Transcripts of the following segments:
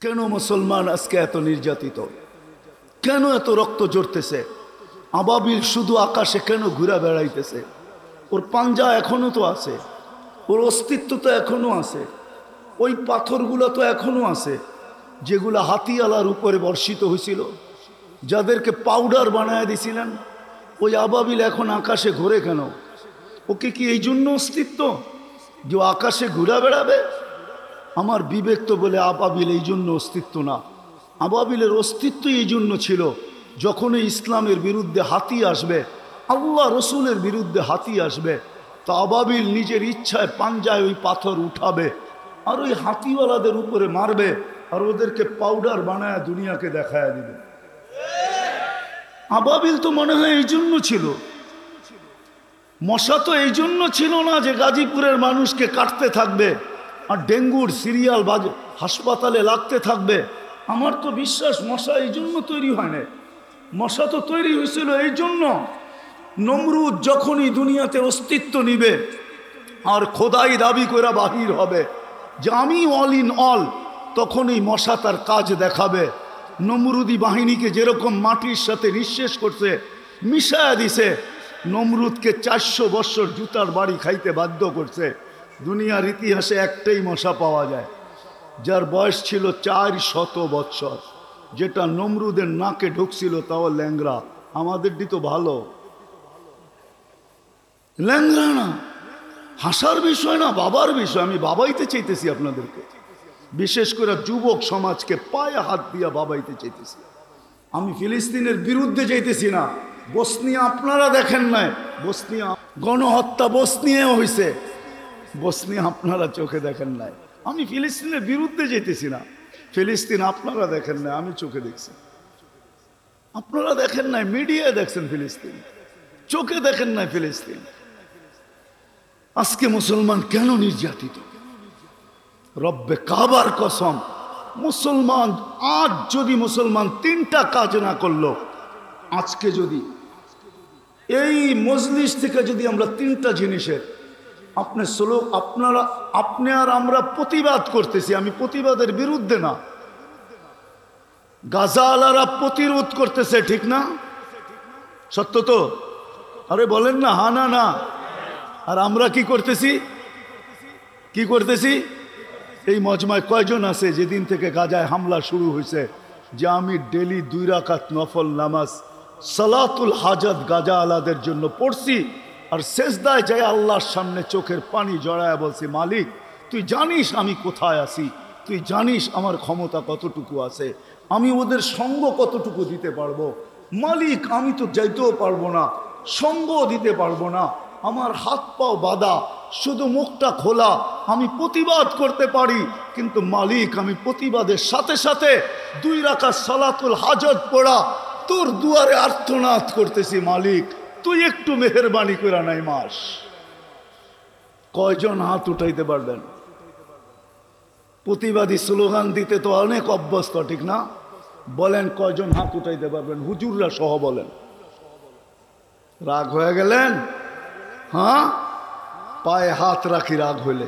কেন মুসলমান আজকে এত নির্যাতিত? কেন এত রক্ত ঝরতেছে? আবাবিল শুধু আকাশে কেন ঘুরে বেড়াইতেছে? ওর পাঞ্জা এখনো তো আছে, ওর অস্তিত্ব তো এখনো আছে, ওই পাথরগুলো তো এখনো আছে যেগুলো হাতিয়ালার উপরে বর্ষিত হয়েছিল, যাদেরকে পাউডার বানায় দিছিলেন। ওই আবাবিল এখন আকাশে ঘুরে কেন? ওকে কি এই জন্য অস্তিত্ব যে আকাশে ঘুরে বেড়াবে? আমার বিবেক তো বলে আবাবিল এই জন্য অস্তিত্ব না। আবাবিলের অস্তিত্ব এই জন্য ছিল, যখন ইসলামের বিরুদ্ধে হাতি আসবে, আল্লাহ রসুলের বিরুদ্ধে হাতি আসবে, তো আবাবিল নিজের ইচ্ছায় পাঞ্জায় ওই পাথর উঠাবে আর ওই হাতিওয়ালাদের উপরে মারবে আর ওদেরকে পাউডার বানায় দুনিয়াকে দেখায় দিবে। আবাবিল তো মনে হয় এই জন্য ছিল। মশা তো এই জন্য ছিল না যে গাজীপুরের মানুষকে কাটতে থাকবে আর ডেঙ্গুর সিরিয়াল হাসপাতালে লাগতে থাকবে। আমার তো বিশ্বাস মশা এই জন্য তৈরি হয় না। মশা তো তৈরি হয়েছিল এই জন্য, নমরুদ যখনই দুনিয়াতে অস্তিত্ব নিবে আর খোদাই দাবি করে বাহির হবে যে আমি অল ইন অল, তখনই মশা তার কাজ দেখাবে। নমরুদি বাহিনীকে যেরকম মাটির সাথে নিঃশেষ করছে, মিশায়া দিছে, নমরুদকে 400 বছর জুতার বাড়ি খাইতে বাধ্য করছে। দুনিয়ার ইতিহাসে একটাই মশা পাওয়া যায় যার বয়স ছিল 400 বছর, যেটা নমরুদের নাকে ঢুকছিল, তাও ল্যাংরা। আমাদের তো ভালো ল্যাংরা না, হাসার বিষয় না, বাবার বিষয়। আমি বাবাইতে চাইতেছি আপনাদেরকে, বিশেষ করে যুবক সমাজকে পায়ে হাত দিয়া বাবাইতে চাইতেছি। আমি ফিলিস্তিনের বিরুদ্ধে চাইতেছি না। বসনিয়া আপনারা দেখেন নাই, বসনিয়া গণহত্যা বসনিয়াও হয়েছে, বসনিয়া আপনারা চোখে দেখেন নাই। আমি ফিলিস্তিনের বিরুদ্ধে যেতেছি না। ফিলিস্তিন আপনারা দেখেন নাই, আমি চোখে দেখছি। আপনারা দেখেন নাই, মিডিয়ায় দেখছেন ফিলিস্তিন, চোখে দেখেন নাই ফিলিস্তিন। আজকে মুসলমান কেন নির্যাতিত? রব্বে কাবার কসম, মুসলমান আজ যদি মুসলমান 3টা কাজ না করলো, আজকে যদি এই মজলিস থেকে যদি আমরা 3টা জিনিসের আপনি আর আমরা প্রতিবাদ করতেছি, আমি প্রতিবাদের বিরুদ্ধে না, গাজাওয়ালারা প্রতিরোধ করতেছে, ঠিক না? সত্য তো? আরে বলেন না, হা না না। আর আমরা কি করতেছি? কি করতেছি? এই মজমায় কয়জন আছে যেদিন থেকে গাজায় হামলা শুরু হয়েছে যে আমি ডেলি 2 রাকাত নফল নামাজ সালাতুল হাজাত গাজা আলাদের জন্য পড়ছি, আর সেজদায় যায় আল্লাহর সামনে চোখের পানি জড়ায় বলছি, মালিক তুই জানিস আমি কোথায় আছি, তুই জানিস আমার ক্ষমতা কতটুকু আছে, আমি ওদের সঙ্গ কতটুকু দিতে পারবো। মালিক আমি তো যাইতেও পারবো না, সঙ্গ দিতে পারবো না, আমার হাত পাও বাঁধা, শুধু মুখটা খোলা, আমি প্রতিবাদ করতে পারি, কিন্তু মালিক আমি প্রতিবাদের সাথে সাথে 2 রাকাত সালাতুল হাজত পড়া তোর দুয়ারে আর্তনাদ করতেছি, মালিক তুই একটু মেহেরবানি করে নাই মাস। কয়জন হাত উঠাইতে পারবেন? প্রতিবাদী স্লোগান দিতে তো অনেক অভ্যস্ত, ঠিক না? বলেন কয়জন হাত উঠাইতে পারবেন? হুজুররা সহ বলেন। রাগ হয়ে গেলেন? হ্যাঁ, পায়ে হাত রাখি রাগ হইলে।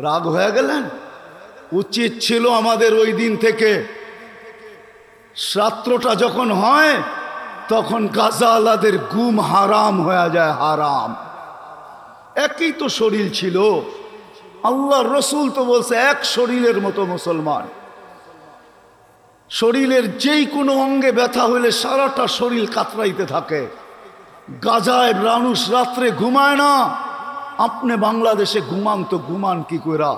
রাগ হয়ে গেলেন? উচিত ছিল আমাদের ওই দিন থেকে, রাত্রটা যখন হয় তখন গাজাওয়ালাদের ঘুম হারাম হয়ে যায়, হারাম। একই তো শরীর ছিল, আল্লাহর রসুল তো বলছে এক শরীরের মতো মুসলমান। শরীরের যেই কোনো অঙ্গে ব্যথা হইলে সারাটা শরীর কাতরাইতে থাকে। গাজায় মানুষ রাত্রে ঘুমায় না, আপনি বাংলাদেশে ঘুমান তো ঘুমান কি কইরা?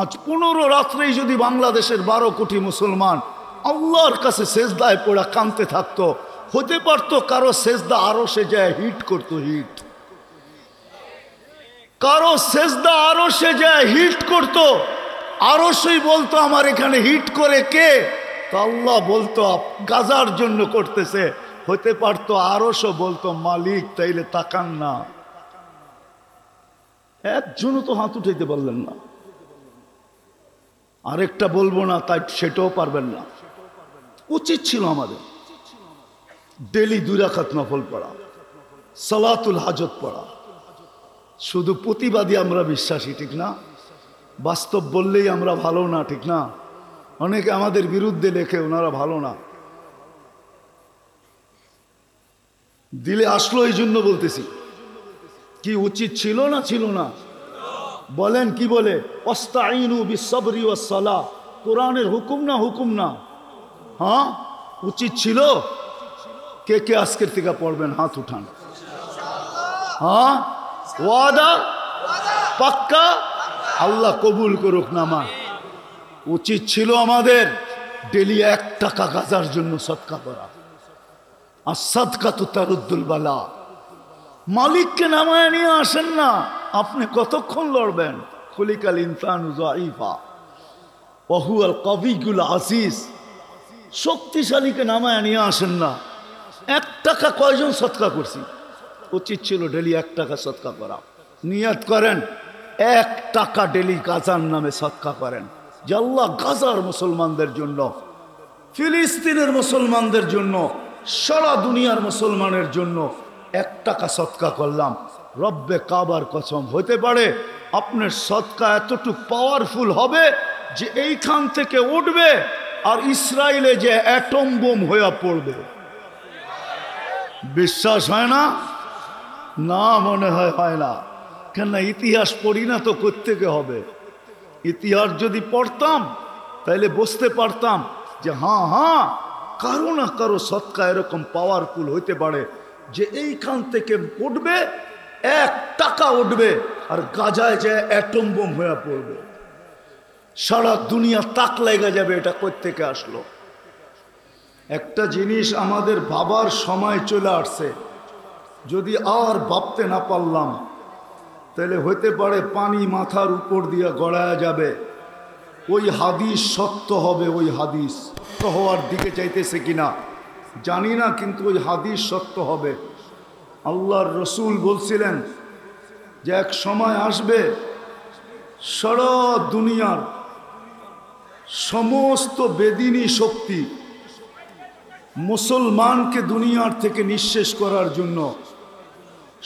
আজ 15 রাত্রেই যদি বাংলাদেশের 12 কোটি মুসলমান আল্লাহর কাছে সেজদায় পড়া কাঁদতে থাকতো, হতে পারতো কারো সেজদা আরো সে যায় হিট করতো, হিট। কারো সেজদা আরো সে যায় হিট করতো, আরো সেই বলতো আমার এখানে হিট করে কে? তো আল্লাহ বলতো গাজার জন্য করতেছে। হতে পারতো আরো সে বলতো মালিক তাইলে তাকান না। একজনও তো হাত উঠাইতে পারলেন না। আরেকটা বলবো না, তাই সেটাও পারবেন না। উচিত ছিল আমাদের ডেলি 2 রাকাত নফল পড়া, সালাতুল হাজত পড়া। শুধু প্রতিবাদী আমরা বিশ্বাসী, ঠিক না? বাস্তব বললেই আমরা ভালো না, ঠিক না? অনেকে আমাদের বিরুদ্ধে লেখে, ওনারা ভালো না। দিলে আসলো, এই জন্য বলতেছি। কি উচিত ছিল না ছিল না? বলেন কি বলে? ওয়াস্তাইনু বিসসবরি ওয়াসসালাহ, কোরআনের হুকুম না হুকুম না? হ্যাঁ, উচিত ছিল। কে কে আজকের থেকে পড়বেন? হাত উঠান। হ্যাঁ, ওয়াদা পাক্কা? আল্লাহ কবুল করুক নামাজ। উচিত ছিল আমাদের ডেলি 1 টাকা গাজার জন্য সদকা করা। আর সদকা তো তারুদ্দুল বালা। মালিককে নামায় নিয়ে আসেন না, আপনি কতক্ষণ লড়বেন? খুলিকাল ইনসানু যায়ীফা ওয়া হুয়াল কাবিয়ুল আজিজ। শক্তিশালীকে নামায় নিয়ে আসেন না। 1 টাকা কয়জন সদকা করছি? উচিত ছিল ডেলি 1 টাকা সদকা করা। নিয়ত করেন 1 টাকা ডেলি গাজার নামে সদকা করেন, যে আল্লাহ গাজার মুসলমানদের জন্য, ফিলিস্তিনের মুসলমানদের জন্য, সারা দুনিয়ার মুসলমানের জন্য 1 টাকা সদকা করলাম। রব্বে কাবার কসম, হতে পারে আপনার সদকা এতটুকু পাওয়ারফুল হবে যে এইখান থেকে উঠবে আর ইসরায়েলে যে অ্যাটম বোম হয়ে পড়বে। বিশ্বাস হয় না? না, মনে হয় না। কেন? ইতিহাস পড়ি না তো কোত্থেকে হবে? ইতিহাস যদি পড়তাম তাহলে বুঝতে পারতাম যে হ্যাঁ, কারো না কারো সদকা এরকম পাওয়ারফুল হইতে পারে যে এইখান থেকে উঠবে, 1 টাকা উঠবে আর গাজায় যে অ্যাটম বোম হয়ে পড়বে। সারা দুনিয়া তাক লেগে যাবে, এটা কোত্থেকে আসলো? একটা জিনিস আমাদের ভাবার সময় চলে আসছে, যদি আর ভাবতে না পারলাম তাহলে হইতে পারে পানি মাথার উপর দিয়ে গড়ায়া যাবে। ওই হাদিস সত্য হবে, ওই হাদিস সত্য হওয়ার দিকে চাইতেছে কিনা জানি না, কিন্তু ওই হাদিস সত্য হবে। আল্লাহর রসুল বলছিলেন যে এক সময় আসবে সারা দুনিয়ার সমস্ত বেদিনী শক্তি মুসলমানকে দুনিয়ার থেকে নিঃশেষ করার জন্য,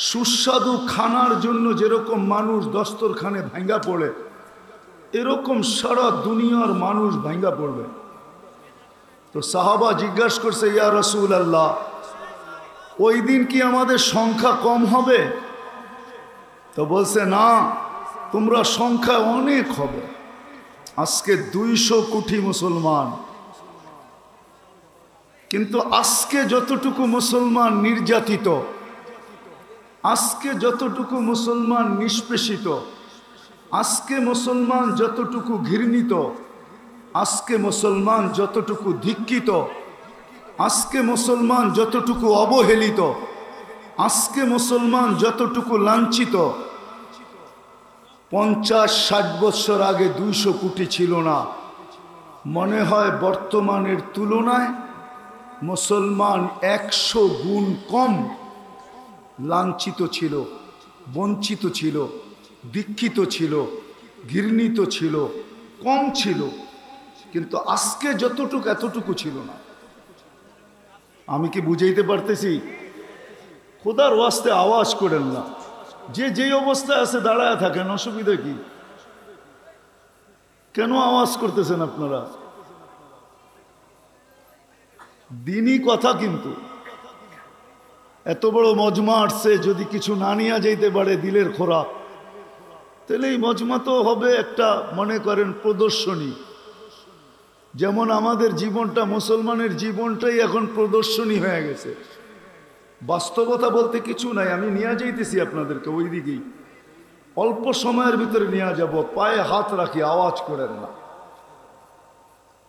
সুস্বাদু খানার জন্য যেরকম মানুষ দস্তরখানে ভাঙ্গা পড়ে, এরকম সারা দুনিয়ার মানুষ ভাঙ্গা পড়বে। তো সাহাবা জিজ্ঞাসা করছে, ইয়া রাসূলুল্লাহ, ওই দিন কি আমাদের সংখ্যা কম হবে? তো বলছে, না, তোমরা সংখ্যা অনেক হবে। আজকে 200 কোটি মুসলমান, কিন্তু আজকে যতটুকু মুসলমান নির্যাতিত, আজকে যতটুকু মুসলমান নিষ্পেষিত, আজকে মুসলমান যতটুকু ঘৃণিত, আজকে মুসলমান যতটুকু ধিক্কিত, আজকে মুসলমান যতটুকু অবহেলিত, আজকে মুসলমান যতটুকু লাঞ্ছিত, 50-60 বছর আগে 200 কোটি ছিল না। মনে হয় বর্তমানের তুলনায় মুসলমান 100 গুণ কম লাঞ্ছিত ছিল, বঞ্চিত ছিল, দীক্ষিত ছিল, ঘৃণিত ছিল, কম ছিল। কিন্তু আজকে যতটুকু এতটুকু ছিল না। আমি কি বুঝাইতে পারতেছি? খোদার ওয়াস্তে আওয়াজ করেন না। যে যেই অবস্থায় আছে দাঁড়ায় থাকেন, অসুবিধা কি? কেন আওয়াজ করতেছেন আপনারা? দিনই কথা, কিন্তু এত বড় মজমা আসছে, যদি কিছু না নিয়ে যাইতে পারে দিলের খোরাক, তাহলে এই মজমা তো হবে একটা, মনে করেন, প্রদর্শনী। যেমন আমাদের জীবনটা, মুসলমানের জীবনটাই এখন প্রদর্শনী হয়ে গেছে। বাস্তবতা বলতে কিছু নাই। আমি নিয়ে যাইতেছি আপনাদেরকে ওই দিকেই, অল্প সময়ের ভিতরে নিয়ে যাব। পায়ে হাত রাখি, আওয়াজ করেন না,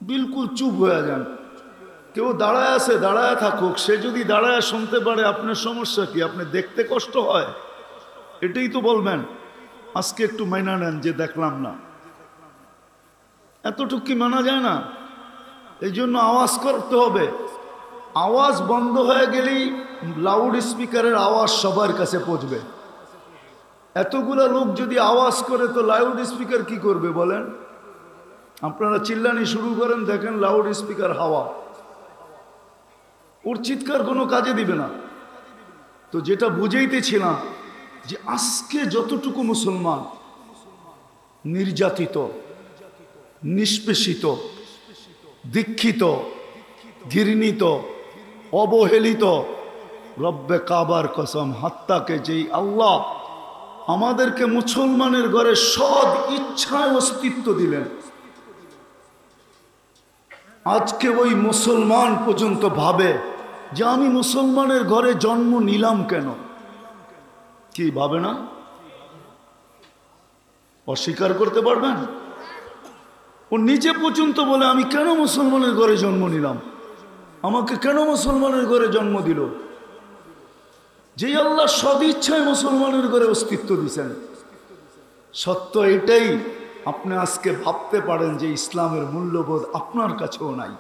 বিলকুল চুপ হয়ে যান। কেউ দাঁড়ায় আছে, দাঁড়ায় থাকুক। সে যদি দাঁড়ায় শুনতে পারে, আপনার সমস্যা কি? আপনি দেখতে কষ্ট হয়, এটাই তো বলবেন। আজকে একটু মাইনা নেন যে দেখলাম না, এতটুকু কি মানা যায় না? এই জন্য আওয়াজ করতে হবে। আওয়াজ বন্ধ হয়ে গেলেই লাউড স্পিকারের আওয়াজ সবার কাছে পৌঁছবে। এতগুলা লোক যদি আওয়াজ করে, তো লাউড স্পিকার কি করবে বলেন? আপনারা চিল্লানি শুরু করেন, দেখেন লাউড স্পিকার হাওয়া, ওর চিৎকার কোনো কাজে দিবে না। তো যেটা বুঝাইতেছিলাম, যে আজকে যতটুকু মুসলমান নির্যাতিত, নিষ্পেষিত, দীক্ষিত, ঘৃণিত, অবহেলিত রব্বে কাবার কসম, হাত্তাকে যেই আল্লাহ আমাদেরকে মুসলমানের ঘরে সৎ ইচ্ছায় অস্তিত্ব দিলেন, আজকে ওই মুসলমান পর্যন্ত ভাবে যে আমি মুসলমানের ঘরে জন্ম নিলাম কেন? কি ভাবে না? অস্বীকার করতে পারবেন? ও নিজে পর্যন্ত বলে আমি কেন মুসলমানের ঘরে জন্ম নিলাম, আমাকে কেন মুসলমানের ঘরে জন্ম দিল? যে আল্লাহ সদিচ্ছায় মুসলমানের ঘরে অস্তিত্ব দিয়েছেন। সত্য এটাই, আপনি আজকে ভাবতে পারেন যে ইসলামের মূল্যবোধ আপনার কাছেও নাই,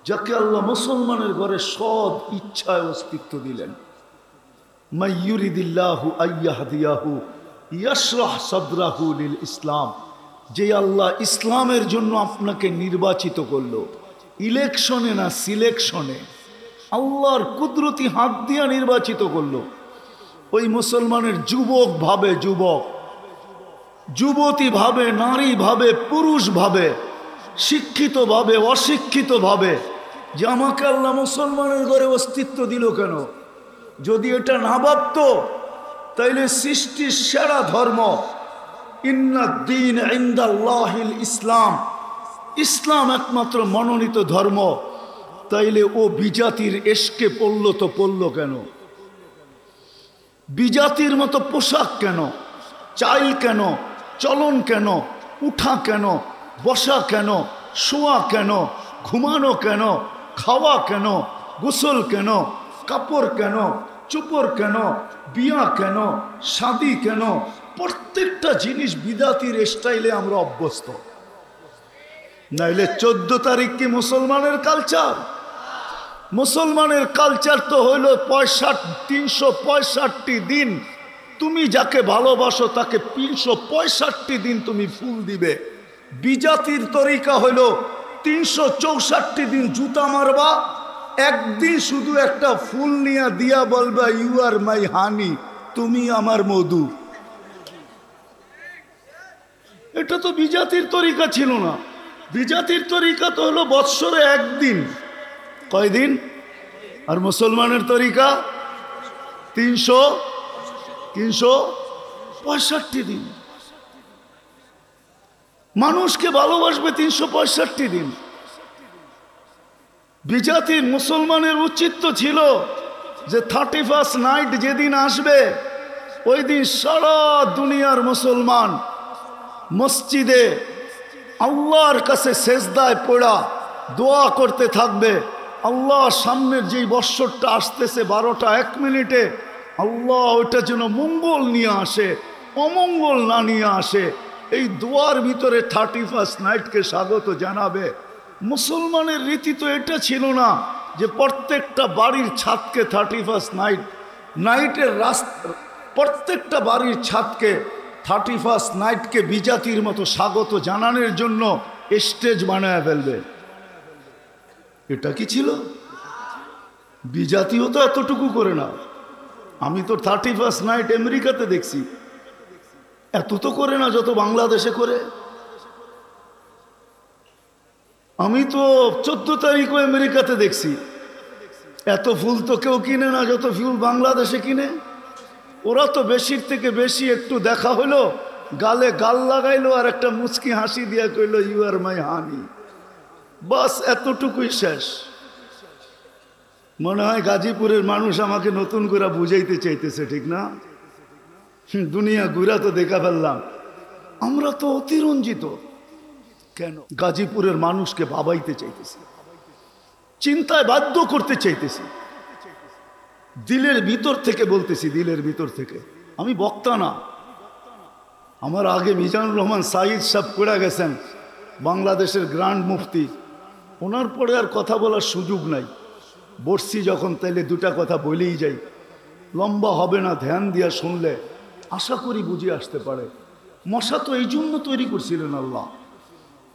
যাকে আল্লাহ মুসলমানের ঘরে সৎ ইচ্ছায় অস্তিত্ব দিলেন। মাইয়ুরিদিল্লাহু আইয়াহদিয়াহু ইয়াশরাহ সাদরাহু লিল ইসলাম, যে আল্লাহ ইসলামের জন্য আপনাকে নির্বাচিত করলো, ইলেকশনে না সিলেকশনে, আল্লাহর কুদরতি হাত দিয়া নির্বাচিত করলো। ওই মুসলমানের যুবক ভাবে যুবক, যুবতী ভাবে নারী ভাবে পুরুষ ভাবে, শিক্ষিত ভাবে অশিক্ষিত ভাবে যে আমাকে আল্লাহ মুসলমানের ঘরে অস্তিত্ব দিল কেন? যদি এটা না ভাবত তাইলে সৃষ্টির সেরা ধর্ম ইন্নাদ-দীন ইনদাল্লাহিল ইসলাম, ইসলাম একমাত্র মনোনীত ধর্ম, তাইলে ও বিজাতির এশকে পড়ল তো পড়ল কেন? বিজাতির মতো পোশাক কেন, চাইল কেন, চলন কেন, উঠা কেন, বসা কেন, শোয়া কেন, ঘুমানো কেন, খাওয়া কেন, গোসল কেন, কাপড় কেন, চুপড় কেন, বিয়া কেন, শাদি কেন? প্রত্যেকটা জিনিস বিদাতির স্টাইলে আমরা অভ্যস্ত। নাইলে 14 তারিখ কি মুসলমানের কালচার? মুসলমানের কালচার তো হইল 365 দিন তুমি যাকে ভালোবাসো তাকে 365 দিন তুমি ফুল দিবে। বিজাতির তরিকা হইল 364 দিন জুতা মারবা, একদিন শুধু একটা ফুল নিয়ে দিয়া বলবা ইউ আর মাই হানি, তুমি আমার মধু। এটা তো বিজাতির তরিকা ছিল না। বিজাতির তরিকা তো হলো বৎসরে একদিন। কয়দিন? আর মুসলমানের তরিকা 365 দিন। মানুষকে ভালোবাসবে 365 দিন। বিজাতির মুসলমানের উচিত তো ছিল যে 31st নাইট যেদিন আসবে ওই দিন সারা দুনিয়ার মুসলমান মসজিদে আল্লাহর কাছে সেজদায় পড়া দোয়া করতে থাকবে, আল্লাহ সামনের যেই বৎসরটা আসতেছে 12টা 1 মিনিটে আল্লাহ ওইটা যেন মঙ্গল নিয়ে আসে, অমঙ্গল না নিয়ে আসে, এই দোয়ার ভিতরে 31st নাইটকে স্বাগত জানাবে। মুসলমানের রীতি তো এটা ছিল না যে প্রত্যেকটা বাড়ির ছাদকে 31st নাইটের প্রত্যেকটা বাড়ির ছাদকে 31st নাইটকে বিজাতির মতো স্বাগত জানানোর জন্য স্টেজ বানায় ফেলবে। এটা কি ছিল? বিজাতিও তো এতটুকু করে না। আমি তো 31st নাইট আমেরিকাতে দেখছি, এত তো করে না যত বাংলাদেশে করে। আমি তো 14 তারিখও আমেরিকাতে দেখছি, এত ফুল তো কেউ কিনে না যত ফুল বাংলাদেশে কিনে। ওরা তো বেশির থেকে বেশি একটু দেখা হলো, গালে গাল লাগাইলো আর একটা মুচকি হাসি দিয়া কইলো ইউ আর মাই হানি, বাস এতটুকুই শেষ। মনে হয় গাজীপুরের মানুষ আমাকে নতুন করে বুঝাইতে চাইতেছে, ঠিক না? দুনিয়া ঘুরা তো দেখা ফেললাম, আমরা তো অতিরঞ্জিত। কেন? গাজীপুরের মানুষকে ভাবাইতে চাইতেছি, চিন্তায় বাধ্য করতে চাইতেছি, দিলের ভিতর থেকে বলতেছি, দিলের ভিতর থেকে। আমি বক্তা না, আমার আগে মিজানুর রহমান সাইদ সাহেব পড়ে গেছেন, বাংলাদেশের গ্র্যান্ড মুফতি। ওনার পরে আর কথা বলার সুযোগ নাই। বসছি যখন তাইলে দুটা কথা বলেই যাই, লম্বা হবে না, ধ্যান দিয়া শুনলে আশা করি বুঝে আসতে পারে। মশা তো এই জন্য তৈরি করছিলেন আল্লাহ,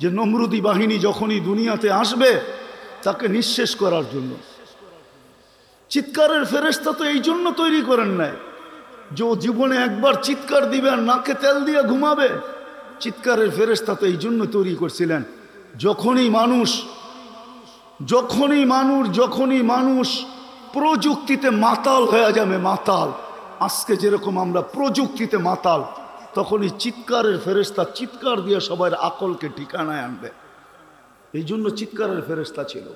যে নমরুদি বাহিনী যখনই দুনিয়াতে আসবে তাকে নিঃশেষ করার জন্য। চিৎকারের ফেরেশতা তো এই জন্য তৈরি করেন নাই যে ও জীবনে একবার চিৎকার দিবে আর নাকে তেল দিয়ে ঘুমাবে। চিৎকারের ফেরেশতা তো এই জন্য তৈরি করছিলেন, যখনই মানুষ যখনই মানুষ প্রযুক্তিতে মাতাল হয়ে যাবে, মাতাল, আজকে যেরকম আমরা প্রযুক্তিতে মাতাল, তখনই চিৎকারের ফেরেশতা চিৎকার দিয়ে সবার আকলকে ঠিকানায় আনবে। এই জন্য চিৎকারের ফেরেশতা ছিল।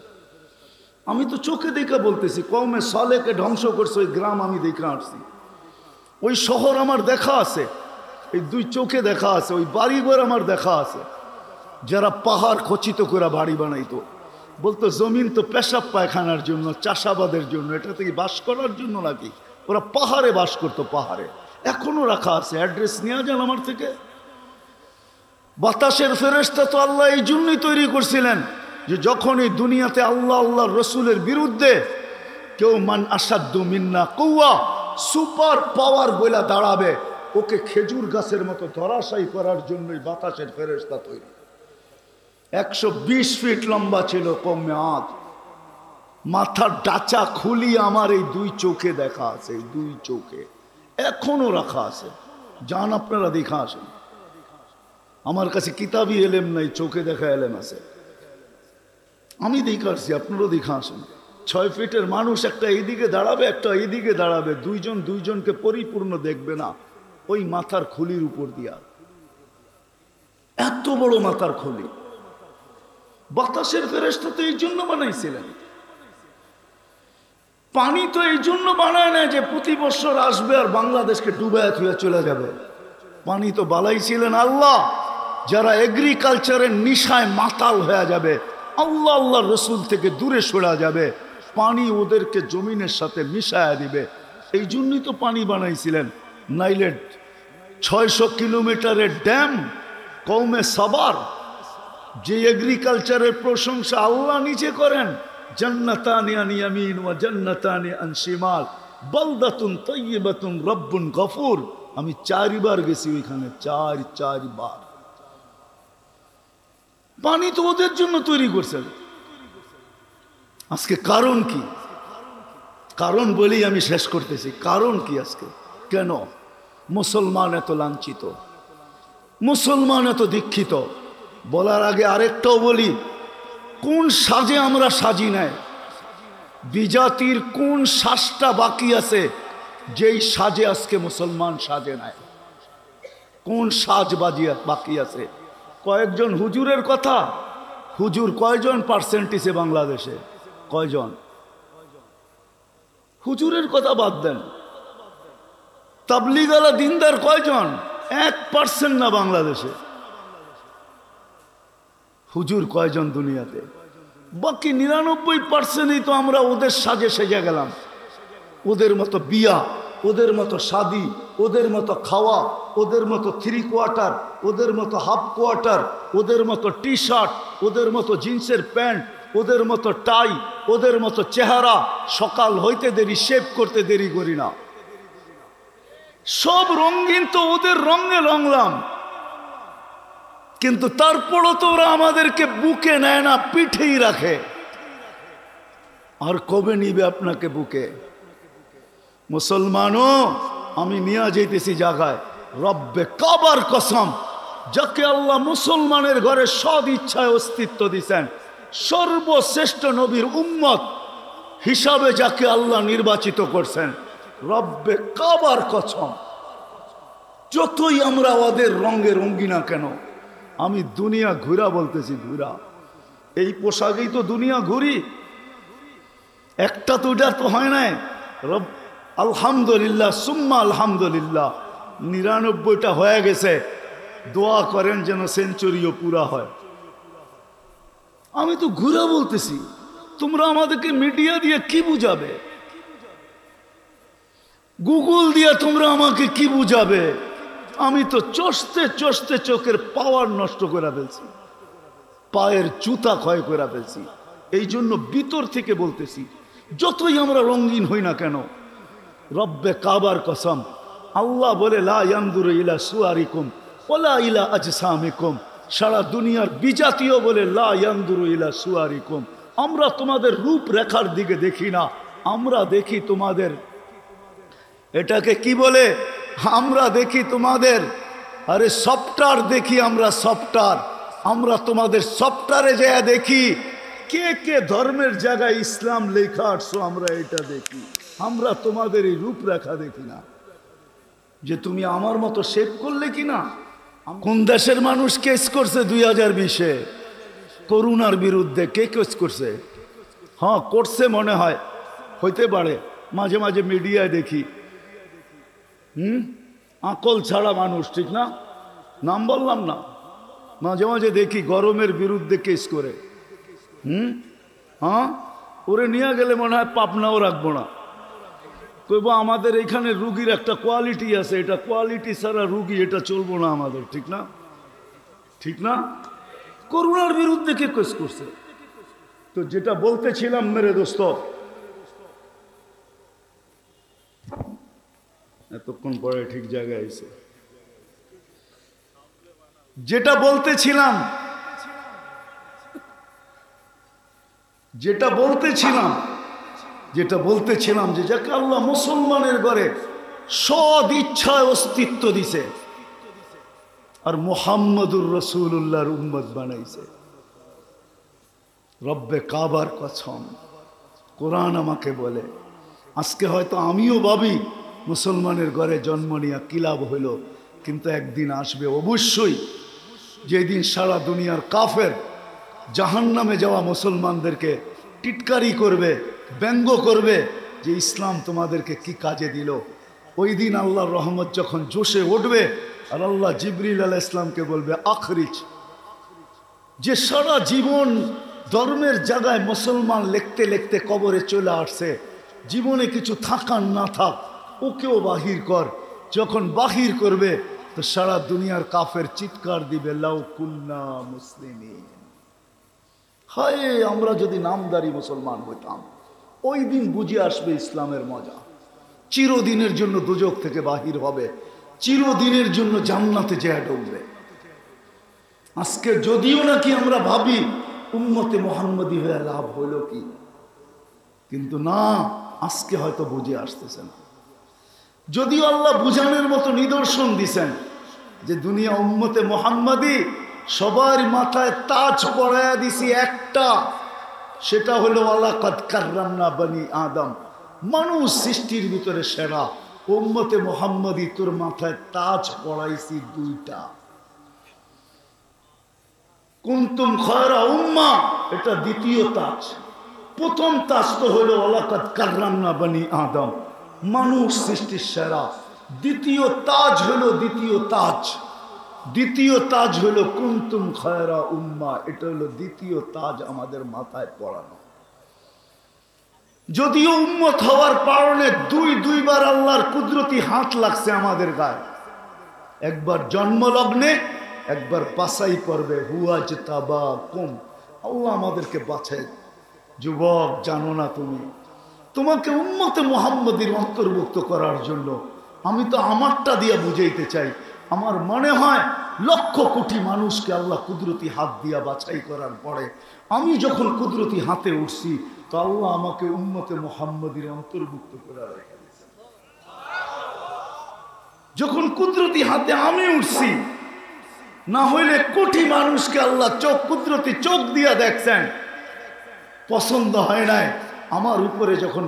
আমি তো চোখে দেখে বলতেছি, কওমে সালেহকে ধ্বংস করছে ওই গ্রাম আমি দেখে আসছি, ওই শহর আমার দেখা আছে, এই দুই চোখে দেখা আছে, ওই বাড়িঘর আমার দেখা আছে। যারা পাহাড় খচিত করে বাড়ি বানাইতো, বলতো জমিন তো পেশাব পায়খানার জন্য, চাষাবাদের জন্য, এটা থেকে বাস করার জন্য নাকি? ওরা পাহাড়ে বাস করতো, পাহাড়ে এখনো রাখা আছে। অ্যাড্রেস নিয়ে যান আমার থেকে। বাতাসের ফেরেশতা তো আল্লাহ এই জন্যই তৈরি করছিলেন যে যখনই দুনিয়াতে আল্লাহ আল্লাহর রসুলের বিরুদ্ধে কেউ মান আসাদ্দু মিন্না কুওয়া, সুপার পাওয়ার বইলা দাঁড়াবে, ওকে খেজুর গাছের মতো ধরাশায়ী করার জন্যই বাতাসের ফেরেশতা তৈরি। 120 ফিট লম্বা ছিল কমে আজ। মাথার ডাচা খুলি আমার এই দুই চোখে দেখা আছে, এই দুই চোখে এখনো রাখা আছে। যান আপনারা দেখা আসেন। আমার কাছে কিতাবি এলেম নাই, চোখে দেখা এলেম আছে। আমি দেখে আসছি, আপনারাও দেখা আসেন। 6 ফিটের মানুষ একটা এইদিকে দাঁড়াবে, একটা এইদিকে দাঁড়াবে, দুইজনকে পরিপূর্ণ দেখবে না, ওই মাথার খুলির উপর দিয়া। এত বড় মাথার খুলি। বাতাসের ফেরেশতা তো এই জন্য বানাইছিলেন। পানি তো এই জন্য বানায় না যে প্রতি বছর আসবে আর বাংলাদেশকে ডুবায় থুয়ে চলে যাবে। পানি তো বানাইছিলেন আল্লাহ, যারা এগ্রিকালচারের নিশায় মাতাল হয়ে যাবে, আল্লাহ আল্লাহ রসুল থেকে দূরে সরে যাবে, পানি ওদেরকে জমিনের সাথে মিশায়া দিবে। এই জন্যই তো পানি বানাইছিলেন। নাইলে 600 কিলোমিটারের ড্যাম কওমে সাবার, যে এগ্রিকালচারের প্রশংসা আল্লাহ নিচে করেন, জান্নাতানি আন ইয়ামিন ওয়া জান্নাতানি আন শিমাল বালদাতুন তাইয়্যিবাতুন রব্বুন গফুর। আমি 4 বার গেছি ওইখানে, 4 বার। পানি তো ওদের জন্য তৈরি করছেন। আজকে কারণ কি? কারণ বলেই আমি শেষ করতেছি। কারণ কি আজকে? কেন মুসলমান এত লাঞ্ছিত, মুসলমান এত দীক্ষিত? বলার আগে আরেকটাও বলি, কোন সাজে আমরা সাজি নাই? বিজাতির কোন সাজটা বাকি আছে যেই সাজে আজকে মুসলমান সাজে নাই? কোন সাজ বাকি আছে? কয়েকজন হুজুরের কথা, হুজুর কয়জন পার্সেন্টেজে বাংলাদেশে? কয়জন? হুজুরের কথা বাদ দেন, তাবলীগালা দিনদার কয়জন? 1% না বাংলাদেশে। হুজুর কয়জন দুনিয়াতে? বাকি 99%ই তো আমরা ওদের সাজে সেজে গেলাম। ওদের মতো বিয়া, ওদের মতো শাদি, ওদের মতো খাওয়া, ওদের মতো 3 কোয়ার্টার, ওদের মতো হাফ কোয়ার্টার, ওদের মতো টি শার্ট, ওদের মতো জিন্সের প্যান্ট, ওদের মতো টাই, ওদের মতো চেহারা। সকাল হইতে দেরি, শেভ করতে দেরি করি না। সব রঙিন তো ওদের রঙে রঙলাম, কিন্তু তারপরও তো ওরা আমাদেরকে বুকে নেয় না, পিঠেই রাখে। আর কবে নিবে আপনাকে বুকে? মুসলমানও আমি নিয়ে যেতেছি জায়গায়, রব্বে কাবার কসম, যাকে আল্লাহ মুসলমানের ঘরে সদ ইচ্ছায় অস্তিত্ব দিছেন, সর্বশ্রেষ্ঠ নবীর উম্মত হিসাবে যাকে আল্লাহ নির্বাচিত করছেন, রব্বে কাবার কসম, যতই আমরা ওদের রঙে রঙ্গি না কেন, আমি দুনিয়া ঘুরা বলতেছি, ঘুরা। এই পোশাকেই তো দুনিয়া ঘুরি। একটা তো এটা তো হয় নাই। রব আলহামদুলিল্লাহ, সুম্মা আলহামদুলিল্লাহ, 99টা হয়ে গেছে। দোয়া করেন যেন সেঞ্চুরিও পুরা হয়। আমি তো ঘুরা বলতেছি, তোমরা আমাদেরকে মিডিয়া দিয়ে কি বুঝাবে? গুগল দিয়ে তোমরা আমাকে কি বুঝাবে? আমি তো চষতে চষতে চোখের পাওয়ার নষ্ট করে ফেলছি, পায়ের জুতা ক্ষয় করে ফেলছি। এই জন্য ভিতর থেকে বলতেছি, যতই আমরা রঙিন হই না কেন, রব্বে কাবার কসম, আল্লাহ বলে লা ইয়ানজুরু ইলা সুয়ারিকুম ওয়ালা ইলা আজসামিকুম। সারা দুনিয়ার বিজাতীয় বলে লা ইয়ানজুরু ইলা সুয়ারিকুম, আমরা তোমাদের রূপ রেখার দিকে দেখি না, আমরা দেখি তোমাদের, এটাকে কি বলে, আমরা দেখি তোমাদের, আরে সফটওয়্যার দেখি আমরা, সফটওয়্যার। আমরা তোমাদের সফটওয়্যারে যা দেখি কে কে ধর্মের জায়গায় ইসলাম লেখা আসছো আমরা এটা দেখি, আমরা তোমাদের এই রূপরেখা দেখি না যে তুমি আমার মতো শেভ করলে কিনা। কোন দেশের মানুষ কেস করছে 2020-এ করোনার বিরুদ্ধে? কে কেস করছে? হ্যাঁ করছে মনে হয়, হইতে পারে, মাঝে মাঝে মিডিয়ায় দেখি। আকল ছাড়া মানুষ, ঠিক না? নাম বললাম না, মাঝে মাঝে দেখি গরমের বিরুদ্ধে কেস করে। হ্যাঁ, ওরে নিয়ে গেলে মনে হয় পাপনাও রাখবো না, কইব আমাদের এখানে রুগীর একটা কোয়ালিটি আছে, এটা কোয়ালিটি ছাড়া রুগী, এটা চলবো না আমাদের, ঠিক না? ঠিক না? করোনার বিরুদ্ধে কে কেস করছে? তো যেটা বলতেছিলাম মেরে দোস্ত, এতক্ষণ পরে ঠিক জায়গায় এসে যেটা বলতেছিলাম যে যাকে আল্লাহ মুসলমানের ঘরে সদ ইচ্ছায় অস্তিত্ব দিছে আর মুহাম্মদুর রাসূলুল্লাহর উম্মত বানাইছে। রব্বে কাবার কসম, কোরআন আমাকে বলে, আজকে হয়তো আমিও ভাবি মুসলমানের ঘরে জন্ম নিয়ে কি লাভ হইল, কিন্তু একদিন আসবে অবশ্যই যেদিন সারা দুনিয়ার কাফের জাহান্নামে যাওয়া মুসলমানদেরকে টিটকারি করবে, ব্যঙ্গ করবে যে ইসলাম তোমাদেরকে কি কাজে দিল। ওই দিন আল্লাহর রহমত যখন জোশে উঠবে আর আল্লাহ জিবরিল আলাইহিস সালামকে বলবে আখরিজ, যে সারা জীবন ধর্মের জায়গায় মুসলমান লিখতে লিখতে কবরে চলে আসছে, জীবনে কিছু থাকার না থাক ওকেও বাহির কর। যখন বাহির করবে তো সারা দুনিয়ার কাফের চিৎকার দিবে লাউ কুন্না মুসলিমিন, হায় আমরা যদি নামদারি মুসলমান হইতাম। ওই দিন বুঝে আসবে ইসলামের মজা, চিরদিনের জন্য দুজক থেকে বাহির হবে, চিরদিনের জন্য জান্নাতে যেয়ে ঢুকবে। আজকে যদিও নাকি আমরা ভাবি উম্মতে মুহাম্মদী হয়ে লাভ হইল কি, কিন্তু না, আজকে হয়তো বুঝে আসতেছে না। যদিও আল্লাহ বুঝানোর মতো নিদর্শন দিছেন যে দুনিয়া উম্মতে মুহাম্মদী সবার মাথায় তাজ পরায়া দিছি একটা, সেটা হলো ওয়ালাকাদ কাররামনা বনি আদম, মানুষ সৃষ্টির ভিতরে সেরা। উম্মতে মুহাম্মদী তোর মাথায় তাজ পরাইছি দুইটা। কুনতুম খায়রা উম্মা, এটা দ্বিতীয় তাজ। প্রথম তাজ তো হলো ওয়ালাকাদ কাররামনা বনি আদম, মানুষ সৃষ্টির সেরা। দ্বিতীয় তাজ হলো দ্বিতীয় তাজ হলো কুনতুম খায়রা উম্মা, এটা হলো দ্বিতীয় তাজ আমাদের মাথায় পরানো। যদিও উম্মত হওয়ার কারণে দুইবার আল্লাহর কুদরতি হাত লাগছে আমাদের গায়ে, একবার জন্মলগ্নে, একবার বাছাই করবে হুয়াজতাবাকুম, আল্লাহ আমাদেরকে বাছাই। যুবক জানো না তোমাকে উম্মতে মুহাম্মদীর অন্তর্ভুক্ত করার জন্য আমি তো আমারটা দিয়ে বুঝাইতে চাই। আমার মনে হয় লক্ষ কোটি মানুষকে আল্লাহ কুদরতি হাত দিয়া বাছাই করার পরে আমি যখন কুদরতি হাতে উঠছি তো আল্লাহ আমাকে উম্মতে মুহাম্মদীর অন্তর্ভুক্ত করে রেখে দিয়েছে। যখন কুদরতি হাতে আমি উঠছি, না হইলে কোটি মানুষকে আল্লাহ কুদরতি চোখ দিয়া দেখছেন, পছন্দ হয় নাই। আমার উপরে যখন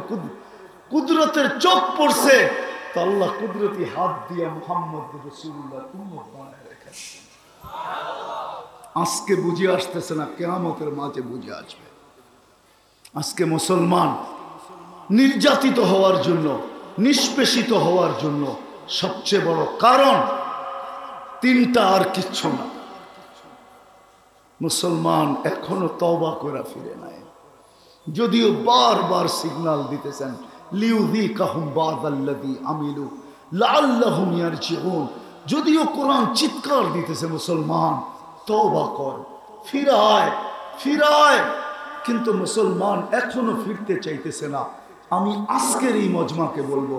কুদরতের চোখ পড়ছে তো আল্লাহ কুদরতি হাত দিয়া মুহাম্মদ রাসূলুল্লাহ উম্মত বানায় রেখেছে। আজকে বুঝে আসতেছে না, কিয়ামতের মাঝে বুঝে আসবে। আজকে মুসলমান নির্যাতিত হওয়ার জন্য, নিষ্পেষিত হওয়ার জন্য সবচেয়ে বড় কারণ তিনটা, আর কিচ্ছু না। মুসলমান এখনো তওবা করে ফিরে নাই, যদিও বারবার সিগন্যাল দিতেছেন লিউযিকাহুম বাযাল্লাযী আমিলু লাআল্লাহুম ইয়ারজিউন, যদিও কোরআন চিৎকার দিতেছে মুসলমান তওবা কর, ফিরায়, কিন্তু মুসলমান এখনো ফিরতে চাইতেছে না। আমি আজকের এই মজমাকে বলবো,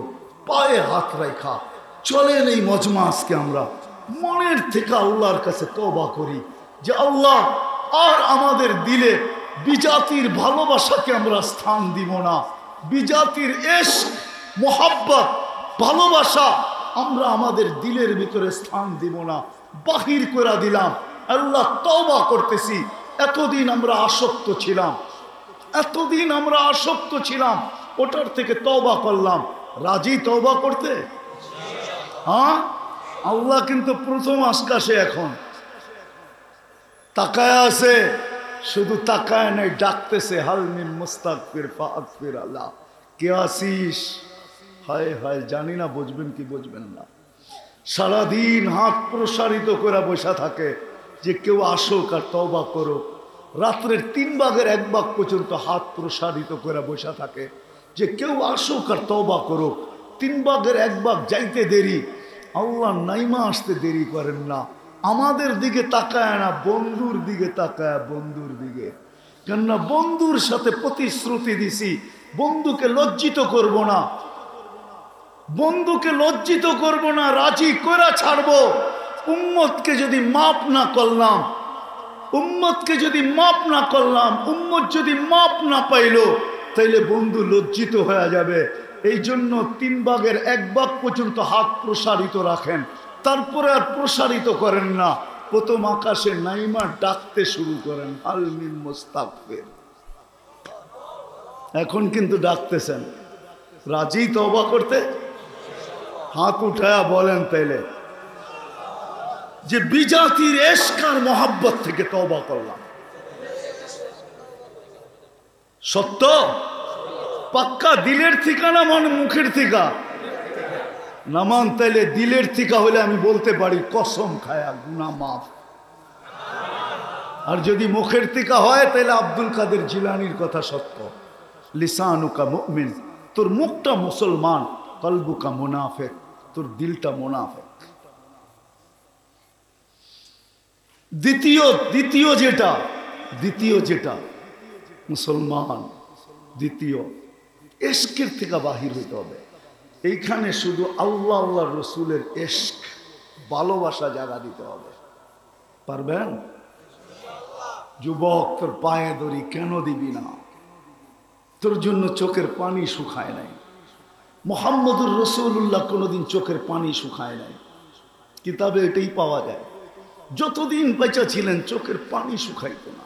পায়ে হাত রাখা চলেন এই মজমা আজকে আমরা মনের থেকে আল্লাহর কাছে তওবা করি যে আল্লাহ আর আমাদের দিলে বিজাতির ভালোবাসাকে আমরা স্থান দিব না, বিজাতির ইশক মোহাব্বত ভালোবাসা আমরা আমাদের দিলের ভিতরে স্থান দিব না, বাহির করে দিলাম। আল্লাহ তওবা করতেছি, এতদিন আমরা আসক্ত ছিলাম, এতদিন আমরা আসক্ত ছিলাম, ওটার থেকে তওবা করলাম। রাজি তওবা করতে? হ্যাঁ, আল্লাহ কিন্তু প্রথম আকাশে এখন তাকায় আছে, শুধু তাকায় নাই, ডাকতেছে, হাল মিন মুস্তাগফির ফাগফির আল্লাহ, কে আসিস? হায় হায়, জানি না বুঝবেন কি বুঝবেন না। সারাদিন হাত প্রসারিত করে বসা থাকে যে কেউ আসুক আর তওবা করুক। রাত্রের 3 ভাগের 1 ভাগ পর্যন্ত হাত প্রসারিত করে বসা থাকে যে কেউ আসুক আর তওবা করুক। 3 ভাগের 1 ভাগ যাইতে দেরি, আল্লাহ নাইমা আসতে দেরি করেন না। আমাদের দিকে তাকায় না, বন্ধুর দিকে তাকায়, বন্ধুর দিকে। কেননা বন্ধুর সাথে প্রতিশ্রুতি দিছি, বন্ধুকে লজ্জিত করব না, বন্ধুকে লজ্জিত করব না, রাজি করে ছাড়বো। উম্মতকে যদি মাপ না করলাম, উম্মতকে যদি মাপ না করলাম, উম্মত যদি মাপ না পাইলো, তাইলে বন্ধু লজ্জিত হয়ে যাবে। এই জন্য 3 ভাগের 1 ভাগ পর্যন্ত হাত প্রসারিত রাখেন, তারপরে আর প্রসারিত করেন না। প্রথম আকাশে নাইমা ডাকতে শুরু করেন, হাল মিন মুস্তাগফির। এখন কিন্তু ডাকতেছেন, রাজি তওবা করতে? হাত উঠায়া বলেন তাইলে যে বিজাতির ইশক আর মোহাব্বত থেকে তওবা করলাম। সত্য পাক্কা দিলের ঠিকানা, মানে মুখের ঠিকা নামান? তাইলে দিলের ঠিকা হলে আমি বলতে পারি কসম খায়া গুনাহ মাফ। আর যদি মুখের ঠিকা হয় তাহলে আব্দুল কাদের জিলানির কথা সত্য, লিসানুকা মুমিন, তোর মুখটা মুসলমান, কলবুকা মুনাফিক, তোর দিলটা মুনাফিক। দ্বিতীয় যেটা মুসলমান, দ্বিতীয় ইশকের থেকে বাহির হইতে হবে। এইখানে শুধু আল্লাহ আল্লাহ রসুলের ইশক, ভালোবাসা জায়গা দিতে হবে। পারবেন? যুবক, তোর পায়ে ধরি, কেন দিবি না? তোর জন্য চোখের পানি শুকায় নাই। মুহাম্মদুর রাসূলুল্লাহ কোনোদিন চোখের পানি শুকায় নাই, কিতাবে এটাই পাওয়া যায়। যতদিন বেঁচে ছিলেন চোখের পানি শুকাইতো না।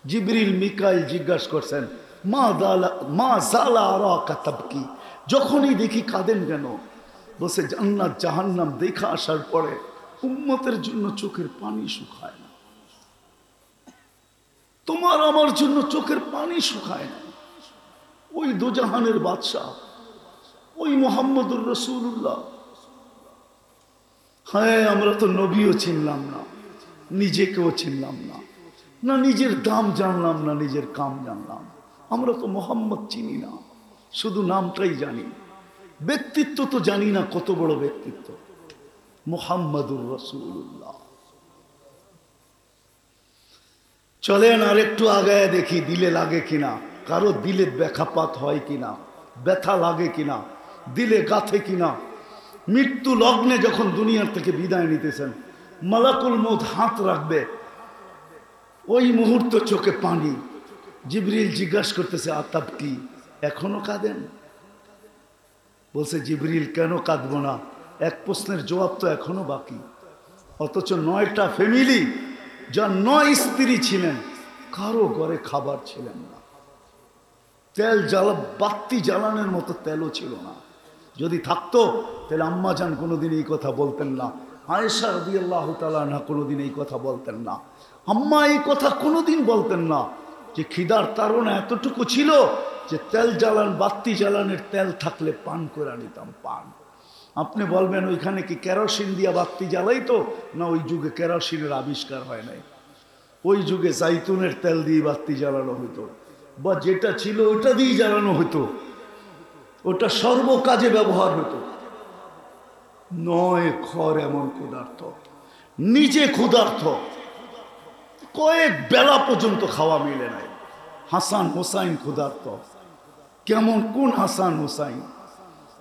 জিবরিল মিকাইল জিজ্ঞাসা করছেন, মা জালা আরাকা তাবকি, যখনই দেখি কাঁদেন কেন? বসে জান্নাত জাহান্নাম দেখা আসার পরে উম্মতের জন্য চোখের পানি শুকায় না। তোমার আমার জন্য চোখের পানি শুকায় না। ওই দোজাহানের বাদশাহ, ওই মুহাম্মদুর রাসূলুল্লাহ। হ্যাঁ, আমরা তো নবীও চিনলাম না, নিজেকেও চিনলাম না, না নিজের দাম জানলাম, না নিজের কাম জানলাম। আমরা তো মোহাম্মদ চিনি না, শুধু নামটাই জানি, ব্যক্তিত্ব তো জানি না। কত বড় ব্যক্তিত্ব মুহাম্মদুর রাসূলুল্লাহ। চলেন আর একটু আগায় দেখি দিলে লাগে কিনা, কারো দিলে ব্যাখাপাত হয় কিনা, ব্যথা লাগে কিনা, দিলে গাথে কিনা। মৃত্যু লগ্নে যখন দুনিয়ার থেকে বিদায় নিতেছেন, মালাকুল মউত হাত রাখবে, ওই মুহূর্ত চোখে পানি। জিবরিল জিজ্ঞাসা করতেছে, আতাব কি, এখনো কাঁদেন? বলছে, জিবরিল কেন কাঁদবো না, এক প্রশ্নের জবাব তো এখনো বাকি। অথচ 9টা ফ্যামিলি, যার 9 স্ত্রী ছিলেন, কারো ঘরে খাবার ছিলেন না, তেল জ্বালা, বাতি জ্বালানোর মতো তেলও ছিল না। যদি থাকতো তাহলে আম্মা জান কোনোদিন এই কথা বলতেন না, আয়েশা রাদিয়াল্লাহু তাআলা আনহা কোনোদিন এই কথা বলতেন না, আম্মা এই কথা কোনোদিন বলতেন না যে খিদার তাড়না এতটুকু ছিল যে তেল জ্বালান, বাতি জ্বালানের তেল থাকলে পান করে নিতাম, পান। আপনি বলবেন ওইখানে কি কেরোসিন দিয়া বাতি জ্বালাইতো? না, ওই যুগে কেরোসিনের আবিষ্কার হয় নাই। ওই যুগে জাইতুনের তেল দিয়ে বাতি জ্বালানো হতো, বা যেটা ছিল ওটা দিয়ে জ্বালানো হতো, ওটা সর্বকাজে ব্যবহার হতো। 9 ঘর এমন ক্ষুধার্ত, নিজে ক্ষুধার্ত, কয়েক বেলা পর্যন্ত খাওয়া মিলে নাই। হাসান হোসাইন ক্ষুধার্ত। কেমন, কোন হাসান হোসাইন?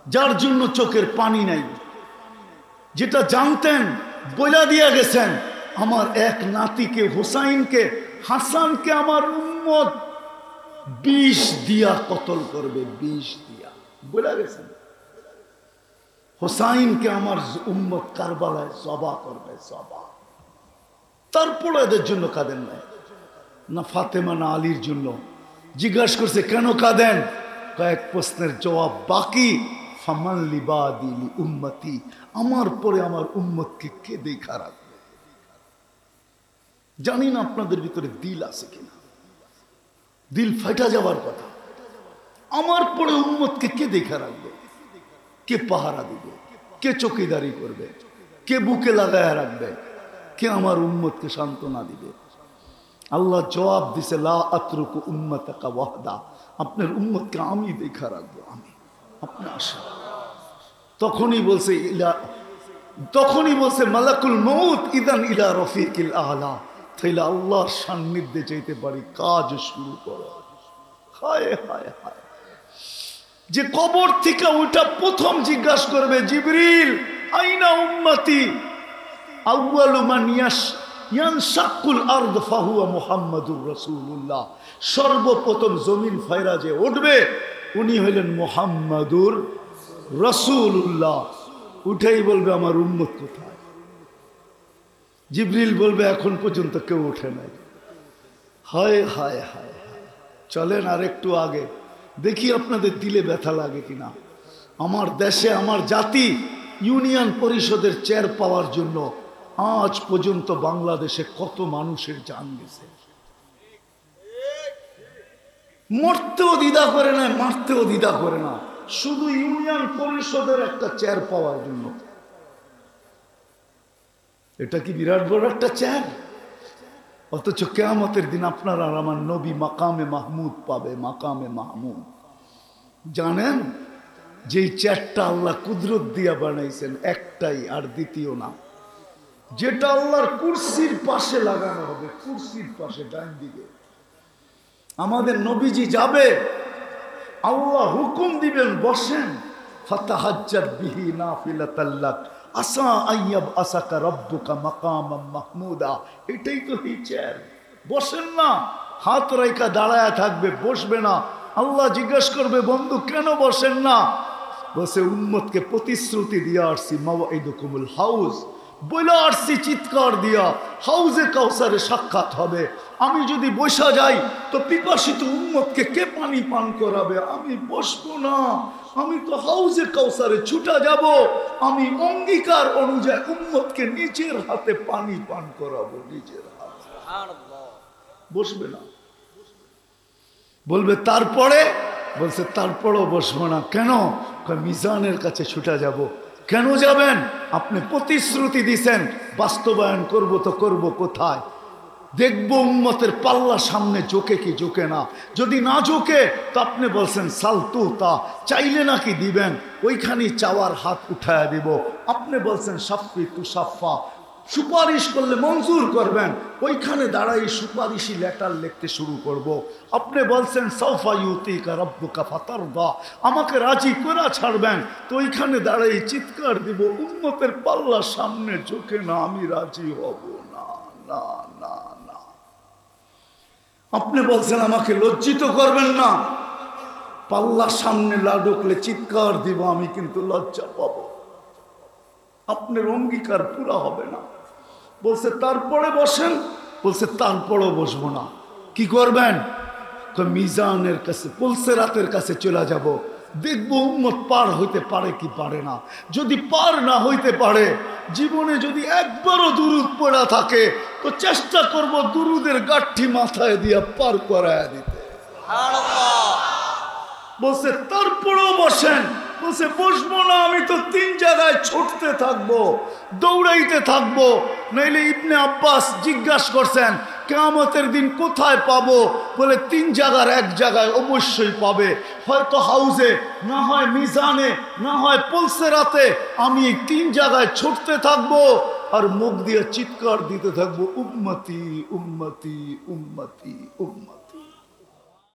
যার জন্য চোখের পানি নাই, যেটা জানতেন বইলা দিয়া গেছেন, আমার এক নাতিকে, হোসাইনকে, হাসানকে আমার উম্মত 20 দিয়া কতল করবে, 20 দিয়া বইলা গেছেন। হোসাইনকে আমার উম্মত কারবালায় জবা করবে, জবা। তারপরে এদের জন্য কাঁদেন নাই, না ফাতেমা না আলীর জন্য, জিজ্ঞাসা করছে কেন কাঁদেন? কয়েক প্রশ্নের জবাব বাকি। ফামান লিবাদি লি উম্মতি, আমার পরে আমার উম্মতকে কে দেখা রাখবে? জানি না আপনাদের ভিতরে দিল আছে কিনা, দিল ফাটা যাবার কথা। আমার পরে উম্মতকে কে দেখা রাখবে? কে পাহারা দিবে? কে চৌকিদারি করবে? কে বুকে লাগায় রাখবে? কে আমার উম্মতকে সান্ত্বনা দিবে? আল্লাহ জবাব দিছে, লা আতরুকু উম্মাতাকা ওয়াহদা, আপনার উম্মতকে আমি দেখা রাখবো, আমি। আপনি আসেন। তখনই বলছে মালাকুল মউত ইদান ইলা রফিকিল আলা, তাইলে আল্লাহর সান্নিধ্যে যেতে পারি, কাজ শুরু করো। হায় হায় হায়, যে কবর থেকে ওইটা প্রথম জিজ্ঞাসা করবে, জিবরিল আইনা উম্মতি, আউয়ালু মান ইয়ানশাকুল আরদ ফাহুয়া মুহাম্মাদুর রাসূলুল্লাহ, সর্বপ্রথম জমিন ফায়রা যে উঠবে উনি হলেন মুহাম্মাদুর রাসূলুল্লাহ। উঠেই বলবে আমার উম্মত কোথায়? জিবরিল বলবে এখন পর্যন্ত কেউ ওঠে নাই। হায় হায় হায় হায়, চলেন আর একটু আগে দেখি আপনাদের দিলে ব্যথা লাগে কিনা। আমার দেশে আমার জাতি ইউনিয়ন পরিষদের চেয়ার পাওয়ার জন্য আজ পর্যন্ত বাংলাদেশে কত মানুষের জান গেছে। মরতেও দ্বিধা করে না, মারতেও দ্বিধা করে না, শুধু ইউনিয়ন পরিষদের একটা চেয়ার পাওয়ার জন্য। এটা কি বিরাট বড় একটা চেয়ার? অথচ কিয়ামতের দিন আপনার আর আমার নবী মাকামে মাহমুদ পাবে, মাকামে মাহমুদ। জানেন যেই চেয়ারটা আল্লাহ কুদরত দিয়া বানাইছেন একটাই, আর দ্বিতীয় না, যেটা আল্লাহর কুরসির পাশে লাগানো হবে, কুরসির পাশে ডান দিকে। আমাদের নবীজি যাবে, আল্লাহ হুকুম দিবেন বসেন, ফাতাহাজ্জাত বিহি নাফিলাতাল লাক আসা আইয়াব আসাকা রব্বুকা মাকামাম মাহমুদা। এটাই তো এই চেয়ার। বসেন না, হাত রাইখা দাঁড়ায় থাকবে, বসবে না। আল্লাহ জিজ্ঞেস করবে, বন্ধু কেন বসেন না? বসে উম্মতকে প্রতিশ্রুতি দিয়ে আসছি, মাওয়াইদুকুমুল হাউজ, বলে আসছি চিৎকার দিয়া, হাউজে কাউসারে সাক্ষাৎ হবে। আমি যদি বসা যাই তো পিপাসিত উম্মতকে কে পানি পান করাবে? আমি বসবো না, আমি তো হাউজে কাউসারে ছুটা যাব। আমি অঙ্গীকার অনুযায়ী উম্মতকে নিজের হাতে পানি পান করাবো, নিজের হাতে। বসবে না। বলবে তারপরে, বলছে তারপরেও বসবো না। কেন? মিজানের কাছে ছুটা যাব। কেন যাবেন? আপনি প্রতিশ্রুতি দিছেন, বাস্তবায়ন করব তো করব কোথায়? দেখবো উম্মতের পাল্লা সামনে ঝোঁকে কি ঝোঁকে না। যদি না ঝোঁকে তো আপনি বলছেন সালতু তা, চাইলে নাকি দিবেন, ওইখানেই চাওয়ার হাত উঠায় দিব। আপনি বলছেন সাফি তু সাফা, সুপারিশ করলে মঞ্জুর করবেন, ওইখানে দাঁড়াই সুপারিশি লেটার লিখতে শুরু করব। আপনি বলছেন সাউফা ইউতিকা রাব্বুকা ফাতারদা, আমাকে রাজি করে ছাড়বেন, তো ওইখানে দাঁড়াই চিৎকার দিব, উম্মতের পাল্লা সামনে ঝোঁকে না, আমি রাজি হব না, না না না। আপনি বলছেন আমাকে লজ্জিত করবেন না, পাল্লার সামনে না ঢুকলে চিৎকার দিব, আমি কিন্তু লজ্জা পাব, আপনার অঙ্গীকার পুরা হবে না। বলছে তারপরে বসেন, বলছে তারপরেও বসবো না। কি করবেন? মিজানের কাছে, পুলসেরাতের কাছে চলে যাব, দেখবো উম্মত পার হইতে পারে কি পারে না। যদি পার না হইতে পারে, জীবনে যদি একবারও দুরুদ পড়া থাকে, তো চেষ্টা করব দুরুদের গাঠি মাথায় দিয়া পার করায় দিতে। বলছে তারপরেও বসেন। বলছে বসবো না, আমি তো 3 জায়গায় ছুটতে থাকবো, দৌড়াইতে থাকবো। নাইলে ইবনে আব্বাস জিজ্ঞাসা করছেন কিয়ামতের দিন কোথায় পাবো? বলে 3 জায়গার এক জায়গায় অবশ্যই পাবে, হয়তো হাউজে, না হয় মিজানে, না হয় পুলসেরাতে। আমি এই 3 জায়গায় ছুটতে থাকবো আর মুখ দিয়ে চিৎকার দিতে থাকবো, উম্মতি উম্মতি উম্মতি উম্মতি।